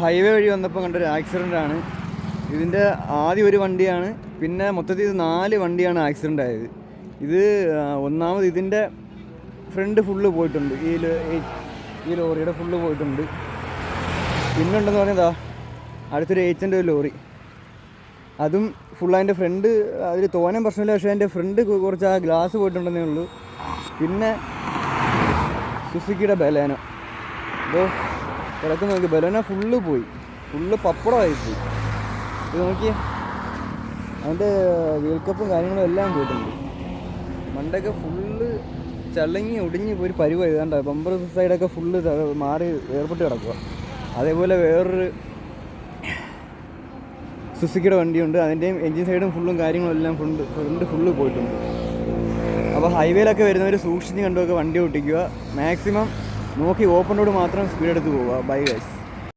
Highway വഴി വന്നപ്പോൾ കണ്ടൊരു ആക്സിഡൻ്റാണ്. ഇതിൻ്റെ ആദ്യം ഒരു വണ്ടിയാണ്, പിന്നെ മൊത്തത്തിൽ ഇത് 4 വണ്ടിയാണ് ആക്സിഡൻ്റ് ആയത്. ഇത് ഒന്നാമത് ഇതിൻ്റെ ഫ്രണ്ട് ഫുള്ള് പോയിട്ടുണ്ട്, ഈ ലോറിയുടെ ഫുള്ള് പോയിട്ടുണ്ട്. പിന്നുണ്ടെന്ന് പറഞ്ഞതാ അടുത്തൊരു ഒരു ലോറി, അതും ഫുൾ. അതിൻ്റെ ഫ്രണ്ട് അതിൽ തോനെ പ്രശ്നമില്ല, പക്ഷേ അതിൻ്റെ ഫ്രണ്ട് കുറച്ച് ആ ഗ്ലാസ് പോയിട്ടുണ്ടെന്നേ ഉള്ളൂ. പിന്നെ സുസുക്കിയുടെ ബലേനോ ഇതോ കിടക്കുന്ന നോക്കി, ബലേനോ ഫുള്ള് പോയി, ഫുള്ള് പപ്പടമായി പോയി. ഇത് നോക്കിയേ, അതിൻ്റെ വീൽ കപ്പും കാര്യങ്ങളും എല്ലാം പോയിട്ടുണ്ട്. മണ്ടൊക്കെ ഫുള്ള് ചള്ളങ്ങി ഒടിഞ്ഞ് പോയി പരുവായി. കണ്ട ബമ്പർ സൈഡൊക്കെ ഫുള്ള് മാറി ഏർപ്പെട്ട് കിടക്കുക. അതേപോലെ വേറൊരു സുസുക്കിയുടെ വണ്ടിയുണ്ട്, അതിൻ്റെയും എൻജിൻ സൈഡും ഫുള്ളും കാര്യങ്ങളും എല്ലാം ഫ്രണ്ട് ഫുള്ള് പോയിട്ടുണ്ട്. അപ്പോൾ ഹൈവേയിലൊക്കെ വരുന്നവർ സൂക്ഷിച്ച് കണ്ടുമൊക്കെ വണ്ടി ഓട്ടിക്കുക. മാക്സിമം നോക്കി ഓപ്പൺ റോഡ് മാത്രം സ്പീഡ് എടുത്ത് പോവുക. Bye guys.